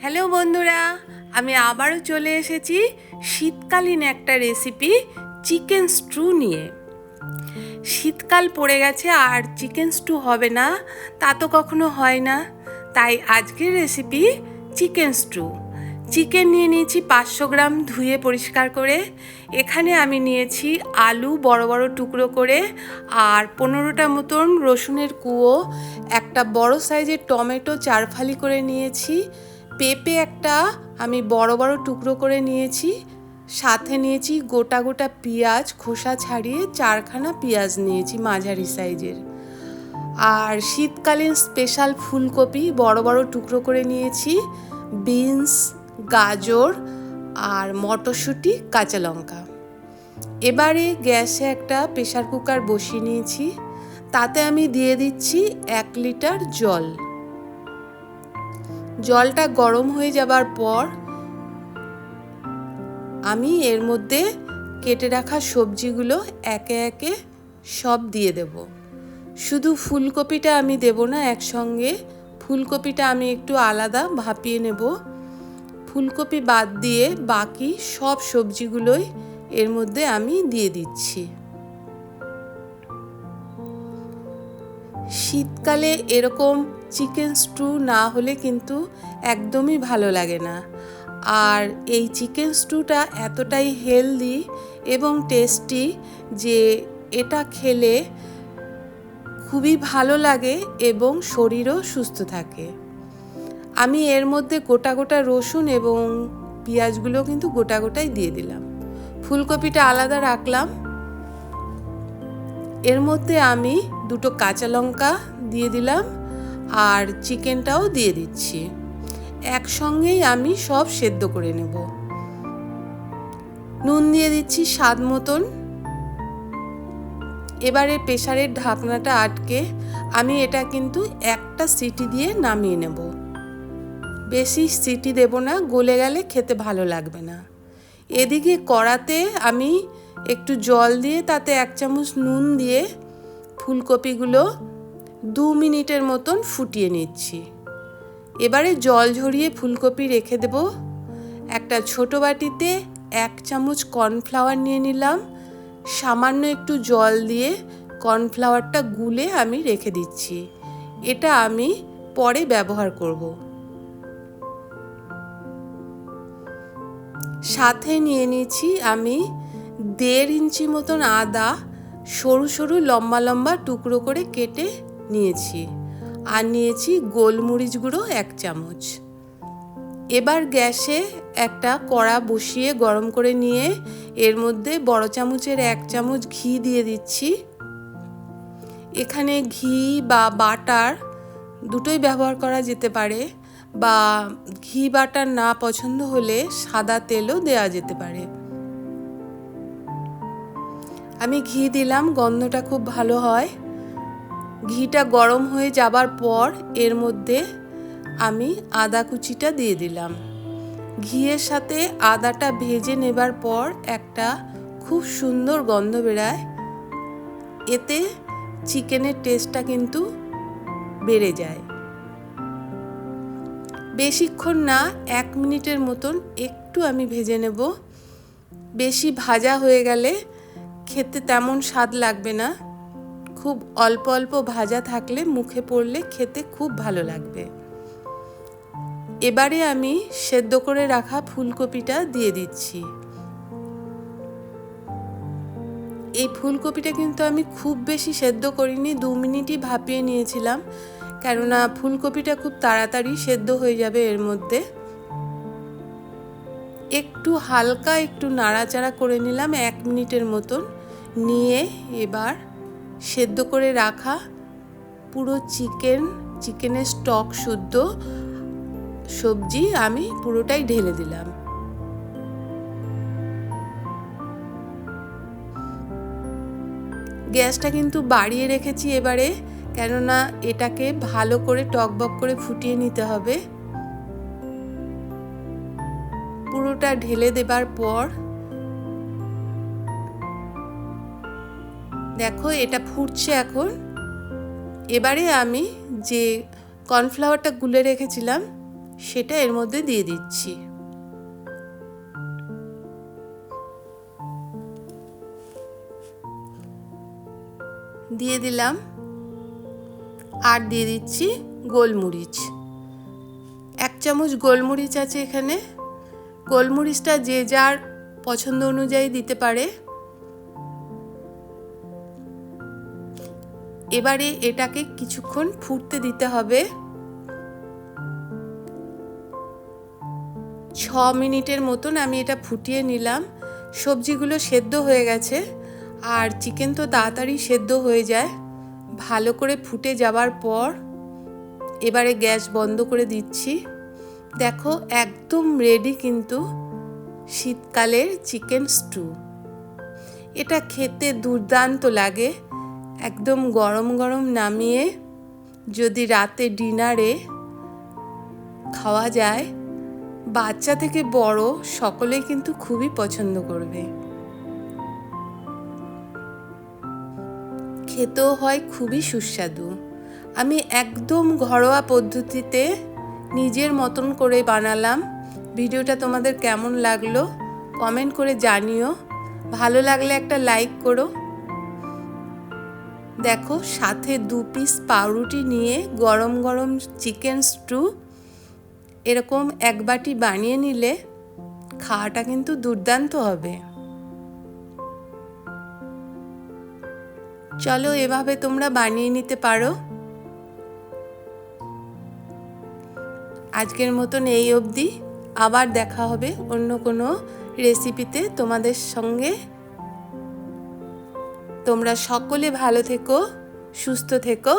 Hello বন্ধুরা, আমি আবারও চলে এসেছি শীতকালীন একটা রেসিপি চিকেন স্টু নিয়ে। শীতকাল পড়ে গেছে আর চিকেন স্টু হবে না তা তো কখনো হয় না, তাই আজকের রেসিপি চিকেন স্টু। চিকেন নিয়ে নিয়েছি 500 গ্রাম ধুয়ে পরিষ্কার করে। এখানে আমি নিয়েছি আলু বড় বড় টুকরো করে, আর 15টা মতন রসুনের কুয়ো, একটা বড় সাইজের টমেটো 4 ফালি করে নিয়েছি, পেঁপে একটা আমি বড় বড় টুকরো করে নিয়েছি, সাথে নিয়েছি গোটা গোটা পেঁয়াজ খোসা ছাড়িয়ে 4খানা পেঁয়াজ নিয়েছি মাঝারি সাইজের, আর শীতকালীন স্পেশাল ফুলকপি বড় বড় টুকরো করে নিয়েছি, বিনস, গাজর আর মটরশুঁটি, কাঁচা লঙ্কা। এবারে গ্যাসে একটা প্রেসার কুকার বসিয়ে নিয়েছি, তাতে আমি দিয়ে দিচ্ছি 1 লিটার জল। জলটা গরম হয়ে যাবার পর আমি এর মধ্যে কেটে রাখা সবজিগুলো একে একে সব দিয়ে দেব। শুধু ফুলকপিটা আমি দেব না একসঙ্গে, ফুলকপিটা আমি একটু আলাদা ভাপিয়ে নেব। ফুলকপি বাদ দিয়ে বাকি সব সবজিগুলোই এর মধ্যে আমি দিয়ে দিচ্ছি। শীতকালে এরকম চিকেন স্টু না হলে কিন্তু একদমই ভালো লাগে না। আর এই চিকেন স্টুটা এতটাই হেলদি এবং টেস্টি যে এটা খেলে খুবই ভালো লাগে এবং শরীরও সুস্থ থাকে। আমি এর মধ্যে গোটা গোটা রসুন এবং পেঁয়াজগুলো কিন্তু গোটা গোটাই দিয়ে দিলাম, ফুলকপিটা আলাদা রাখলাম। এর মধ্যে আমি 2টো কাঁচা লঙ্কা দিয়ে দিলাম আর চিকেনটাও দিয়ে দিচ্ছি। একসঙ্গেই আমি সব সেদ্ধ করে নেব। নুন দিয়ে দিচ্ছি স্বাদ মতন। এবারে প্রেসারের ঢাকনাটা আটকে আমি এটা কিন্তু একটা সিটি দিয়ে নামিয়ে নেব। বেশি সিটি দেব না, গলে গেলে খেতে ভালো লাগবে না। এদিকে কড়াতে আমি একটু জল দিয়ে তাতে 1 চামচ নুন দিয়ে ফুলকপিগুলো 2 মিনিটের মতন ফুটিয়ে নিচ্ছি। এবারে জল ঝরিয়ে ফুলকপি রেখে দেব। একটা ছোট বাটিতে 1 চামচ কর্নফ্লাওয়ার নিয়ে নিলাম, সামান্য একটু জল দিয়ে কর্নফ্লাওয়ারটা গুলে আমি রেখে দিচ্ছি। এটা আমি পরে ব্যবহার করব। সাথে নিয়ে নিয়েছি আমি 1.5 ইঞ্চি মতন আদা সরু সরু লম্বা লম্বা টুকরো করে কেটে নিয়েছি, আর নিয়েছি গোলমরিচ গুঁড়ো 1 চামচ। এবার গ্যাসে একটা কড়া বসিয়ে গরম করে নিয়ে এর মধ্যে বড় চামচের 1 চামচ ঘি দিয়ে দিচ্ছি। এখানে ঘি বা বাটার দুটোই ব্যবহার করা যেতে পারে, বা ঘি বাটার না পছন্দ হলে সাদা তেলও দেওয়া যেতে পারে। আমি ঘি দিলাম, গন্ধটা খুব ভালো হয়। ঘিটা গরম হয়ে যাবার পর এর মধ্যে আমি আদা কুচিটা দিয়ে দিলাম। ঘিয়ের সাথে আদাটা ভেজে নেবার পর একটা খুব সুন্দর গন্ধ বেরায়, এতে চিকেনের টেস্টটা কিন্তু বেড়ে যায়। বেশিক্ষণ না, 1 মিনিটের মতন একটু আমি ভেজে নেব। বেশি ভাজা হয়ে গেলে খেতে তেমন স্বাদ লাগবে না, খুব অল্প অল্প ভাজা থাকলে মুখে পড়লে খেতে খুব ভালো লাগবে। এবারে আমি সেদ্ধ করে রাখা ফুলকপিটা দিয়ে দিচ্ছি। এই ফুলকপিটা কিন্তু আমি খুব বেশি সেদ্ধ করিনি, 2 মিনিটই ভাপিয়ে নিয়েছিলাম, কেননা ফুলকপিটা খুব তাড়াতাড়ি সেদ্ধ হয়ে যাবে এর মধ্যে। একটু হালকা একটু নাড়াচাড়া করে নিলাম 1 মিনিটের মতন, নিয়ে এবার সেদ্ধ করে রাখা পুরো চিকেনের স্টক শুদ্ধ সবজি আমি পুরোটাই ঢেলে দিলাম। গ্যাসটা কিন্তু বাড়িয়ে রেখেছি এবারে, কেননা এটাকে ভালো করে টকবক করে ফুটিয়ে নিতে হবে। পুরোটা ঢেলে দেবার পর দেখো এটা ফুটছে এখন। এবারে আমি যে কর্নফ্লাওয়ারটা গুলে রেখেছিলাম সেটা এর মধ্যে দিয়ে দিচ্ছি। দিয়ে দিলাম, আর দিয়ে দিচ্ছি গোলমরিচ। 1 চামচ গোলমরিচ আছে এখানে। গোলমরিচটা যে যার পছন্দ অনুযায়ী দিতে পারে। এবারে এটাকে কিছুক্ষণ ফুটতে দিতে হবে। 6 মিনিটের মতন আমি এটা ফুটিয়ে নিলাম। সবজিগুলো সেদ্ধ হয়ে গেছে, আর চিকেন তো তাড়াতাড়ি সেদ্ধ হয়ে যায়। ভালো করে ফুটে যাওয়ার পর এবারে গ্যাস বন্ধ করে দিচ্ছি। দেখো একদম রেডি কিন্তু শীতকালের চিকেন স্টু। এটা খেতে দুর্দান্ত লাগে। একদম গরম গরম নামিয়ে যদি রাতে ডিনারে খাওয়া যায়, বাচ্চা থেকে বড় সকলেই কিন্তু খুবই পছন্দ করবে। খেতেও হয় খুবই সুস্বাদু। আমি একদম ঘরোয়া পদ্ধতিতে নিজের মতন করে বানালাম। ভিডিওটা তোমাদের কেমন লাগলো কমেন্ট করে জানিও। ভালো লাগলে একটা লাইক করো। দেখো সাথে 2 পিস পাউরুটি নিয়ে গরম গরম চিকেন স্টু এরকম 1 বাটি বানিয়ে নিলে খাওয়াটা কিন্তু দুর্দান্ত হবে। চলো এভাবে তোমরা বানিয়ে নিতে পারো। আজকের মতন এই অবধি। আবার দেখা হবে অন্য কোনো রেসিপিতে তোমাদের সঙ্গে। তোমরা সকলে ভালো থেকো, সুস্থ থেকো।